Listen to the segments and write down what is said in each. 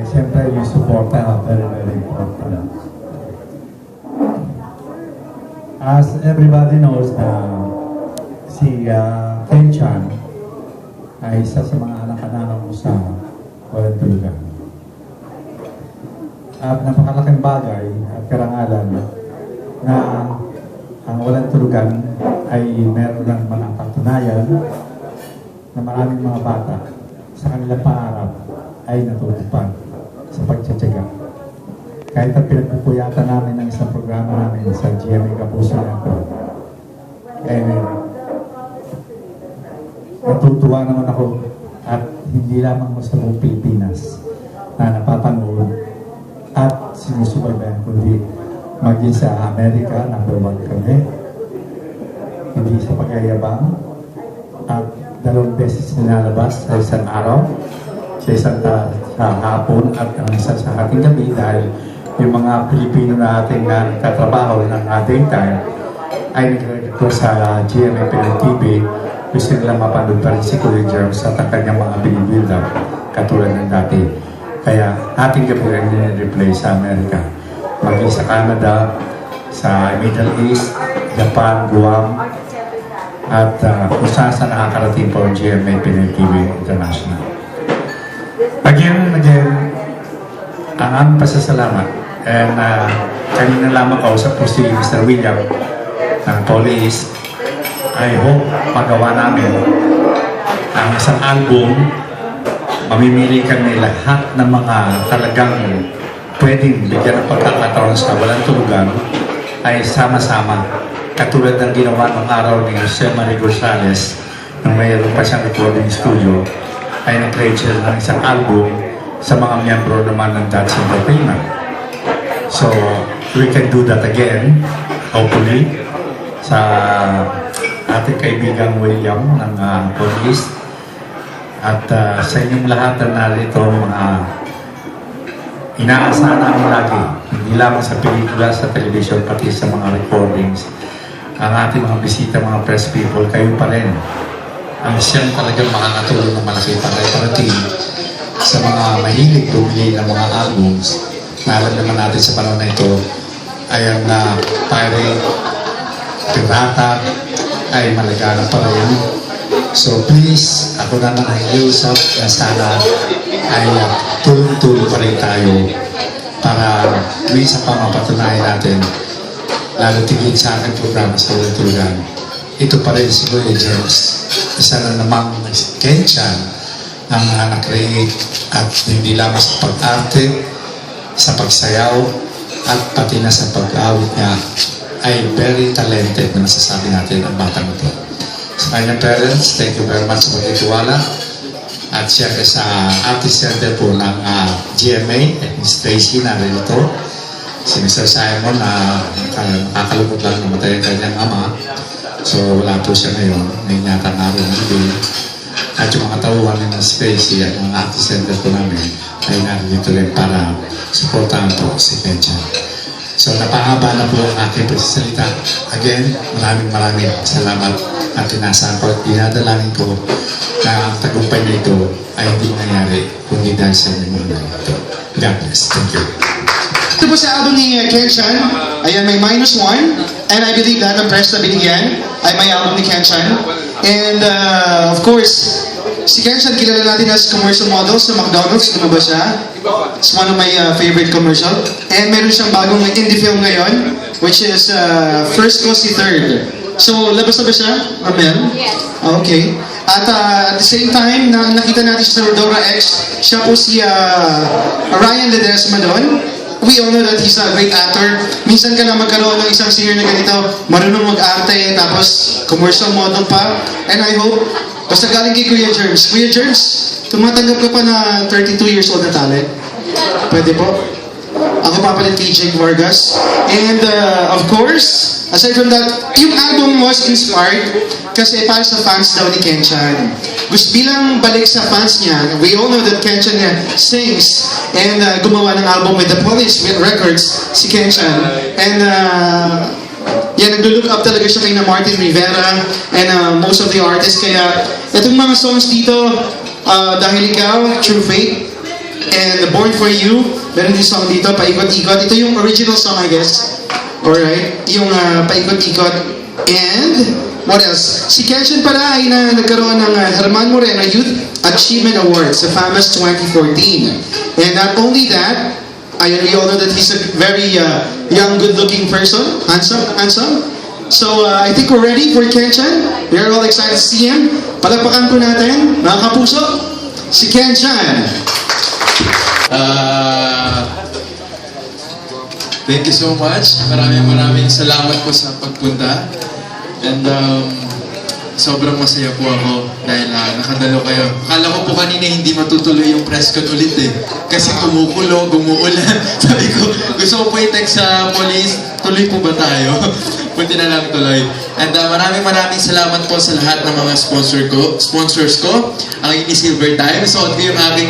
siyempre yung suporta, very important. As everybody knows na si Ken Chan ay isa sa mga anak-anak mo sa walang tulugan. At napakalaking bagay at karangalan na ang walang tulugan ay meron ng mga patunayan na maraming mga bata sa kanilang pangarap ay natutupad sa pagtsatsaga. Kahit ang pinagpupuyatan namin ng isang programa namin sa GMA Kapuso Network, natutuwa naman ako at hindi lamang sa buong Pilipinas na napapanood at sinusubaybayan kundi maging sa Amerika, #1 kami, hindi sa pagyayabang at 2 beses nilalabas sa isang araw, sa isang sa hapon at ang isa sa ating gabi dahil yung mga Pilipino na ating katrabaho ng ating time ay nag-request sa GMA TV. Gusto nila mapanood pa rin si Kuya Germs at ang kanyang mga binibuild up katulad ng dati. Kaya ating gabi rin din-replay sa Amerika. Maging sa Canada, sa Middle East, Japan, Guam, at kung saan nakakarating po ang GMA TV International. Again, ang aming pasasalamat. And kanina lamang kausap po si Mr. William ng Police. I hope magawa namin ang isang album. Mamimili kami lahat ng mga talagang pwedeng bigyan ng pagkakataon sa walang tulugan ay sama-sama. Katulad ng ginawa ng araw ni Jose Marie Gonzalez nung mayroon pa siyang recording studio ay nag-create siya ng isang album sa mga miyembro naman ng Dutch Entertainment. So, we can do that again, hopefully, sa ating kaibigang William ng Police at sa inyong lahat na narito mga inaasahan namin lagi, hindi lamang sa pelikula, sa television, pati sa mga recordings, ang ating mga bisita, mga press people, kayo pa rin ang siyang talagang makakatulong ng malaki para iparating sa mga mahilig bumili ng mga albums na alam naman natin sa panahon na ito ay ang pirate, pirata ay malagana pa rin. So please, ako na nangyayusap na sana ay tulong-tulong pa rin tayo para minsan pa mapatunayan natin lalo tigil sa aking programa sa walang tulugan. Ito pa rin si Kuya James, isa na namang Ken Chan ang na-create at hindi lamang sa pag-arte, sa pagsayaw at pati na sa pag-awit niya ay very talented na masasabi natin ang batang ito. Sa kanyang parents, thank you very much sa pagtitiwala at siyempre sa artist center po ng GMA at Ms. Tracy na rin ito, si Mr. Simon na nakakalungkot lang namatay ang kanyang ama, so wala po siya ngayon, ngayon yata ang araw ng gabi. At yung mga tauhan ng Stacy at mga artist center po namin ay narito rin para supportahan po si Ken Chan. So napahaba na po ang aking pagsasalita. Again, maraming salamat at inasahan ko at dinadalangin ko na ang tagumpay nito ay hindi nangyari kundi dahil sa inyo mga ito. God bless. Thank you. Ito po sa album ni Ken Chan, ayan may -1, and I believe that ang press na binigyan ay may album ni Ken Chan. And of course, si Ken Chan kilala natin as commercial model sa McDonald's, ano ba siya? It's one of my favorite commercial. And meron siyang bagong indie film ngayon, which is First Ko Si Third. So, labas na ba siya, Amel? Yes. Okay. At at the same time, na nakita natin siya sa Rodora X, siya po si Ryan Ledesma doon. We all know that he's a great actor. Minsan ka lang magkaroon ng isang singer na ganito, marunong mag-arte, tapos commercial model pa. And I hope, basta galing kay Kuya Germs. Kuya Germs, tumatanggap ka pa na 32 years old na talent? Pwede po? Ako pa pala kay Jake Vargas. And of course, aside from that, yung album was inspired kasi para sa fans daw ni Ken Chan. Gusto bilang balik sa fans niya, we all know that Ken Chan sings and gumawa ng album with the Police Records, si Ken Chan. And nag-look up talaga siya kay na Martin Rivera and most of the artists. Kaya itong mga songs dito, Dahil Ikaw, True Fate, And Born For You, meron din song dito, Paikot-Ikot. Ito yung original song, I guess. Alright, yung Paikot-Ikot. And, what else? Si Kenshin pala ay nagkaroon ng Herman Moreno Youth Achievement Award sa FAMAS 2014. And not only that, we all know that he's a very young, good-looking person. Handsome. So, I think we're ready for Kenshin. We are all excited to see him. Palakpakan po natin, mga kapuso, si Kenshin. Thank you so much. Maraming salamat po sa pagpunta. And sobrang masaya po ako dahil nakadalo kayo. Akala ko po kanina hindi matutuloy yung press con ulit eh. Kasi kumukulo, gumuulan. Sabi ko, gusto ko po i-text sa police, tuloy po ba tayo? Punti na lang tuloy. And maraming salamat po sa lahat ng mga sponsors ko. Ang Ini Silver Time. So, ito yung aking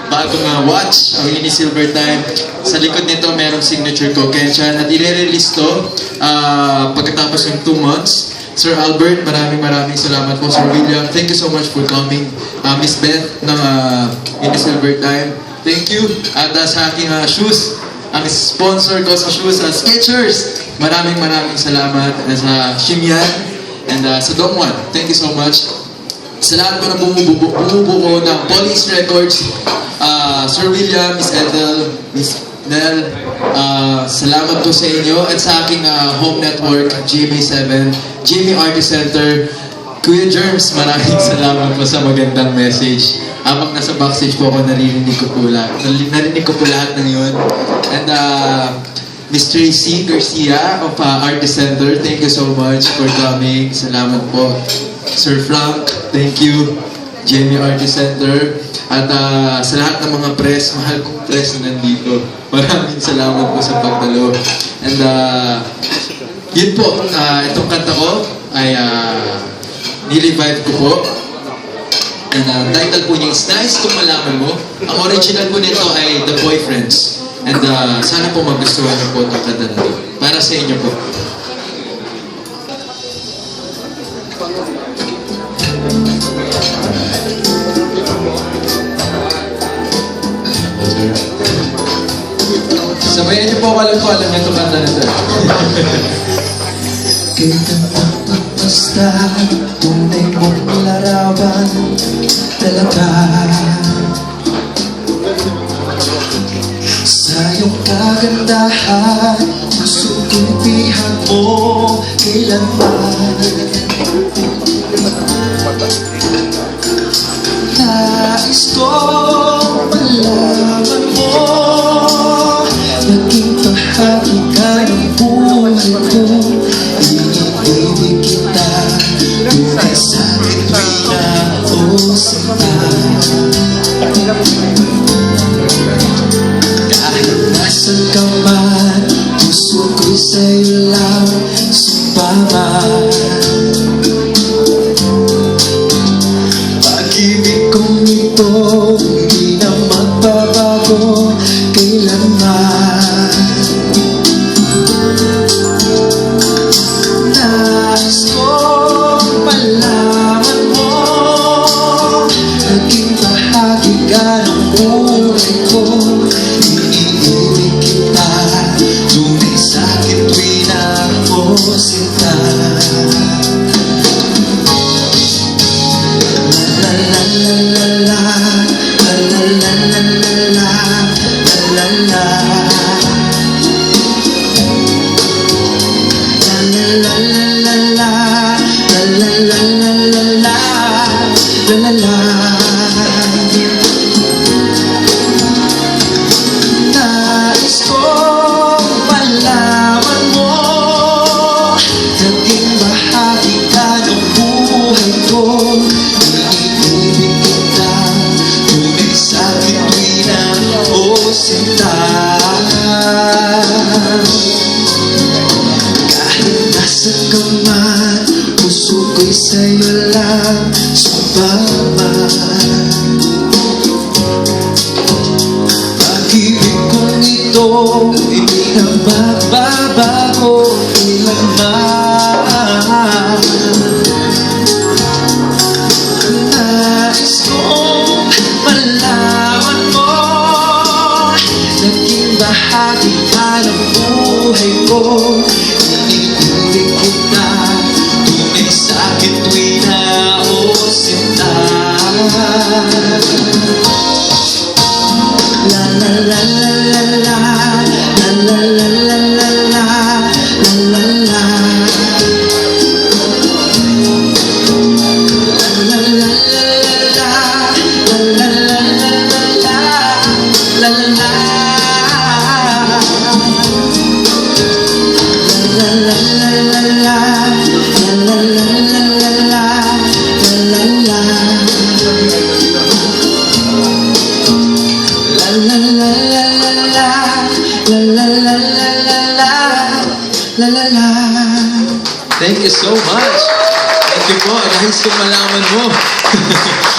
bagong watch, ang Ini Silver Time. Sa likod nito, merong signature ko, Kenshin. At i-release to pagkatapos ng 2 months. Sir Albert, maraming salamat po. Sir William, thank you so much for coming. Miss Beth ng Ini Silver Time, thank you. At sa aking shoes, ang sponsor ko sa shoes, Skechers. Maraming salamat. Sa Shimyan and sa Dongwan, thank you so much. Sa lahat ko na bumubuo ng Police Records, Sir William, Miss Ethel, Miss Nel, salamat po sa inyo at sa aking home network, GMA7, GMA Artist Center, Kuya Germs, maraming salamat po sa magandang message. Habang nasa backstage po ako, narinig ko po lahat ng yun. And Miss Tracy Garcia of Artist Center, thank you so much for coming. Salamat po. Sir Frank, thank you. GMA Artist Center. At sa lahat ng mga press, mahal kong press na nandito. Maraming salamat po sa pagdalo. And yun po, itong kanta ko ay nirevive ko po. And title po niya is Nice Kung Malaman Mo. Ang original po nito ay The Boyfriends. And sana po magustuhan niyo po itong kanta na ito. Para sa inyo po. Sabayan niyo po alam niyo itong kanta na ito. Kita basta tunay mong larawan talaga sa iyong kagandahan, gusto kong bihag mo kailanman. Nais kong malaman mo, naging bahagi ka ng buhay ko. Iibig kita, tunay sa tuwina o sinta. Kahit nasan ka man, puso ko'y sa'yo lang sumpaman. Pag-ibig kong ito, hindi na magbabago kailanman. Nais kong malaman mo, naging bahagi ka ng buhay ko. Iibig kita, tunay sa'kin tuwina o sinta. La la la la la, la la la la la, la la la. La la la la, la la la la la, la la la. Nais kong malaman mo, naging bahagi ka ng buhay ko. Iibig kita, tunay sa'kin tuwina o sinta. Kahit nasa hanap buhay ko. Iniulit kita, tunay sa'kin tuwi na o sinta. La la la la la la, la la la la la la, la la la. Thank you so much. Thank you po. Nais kong malaman mo.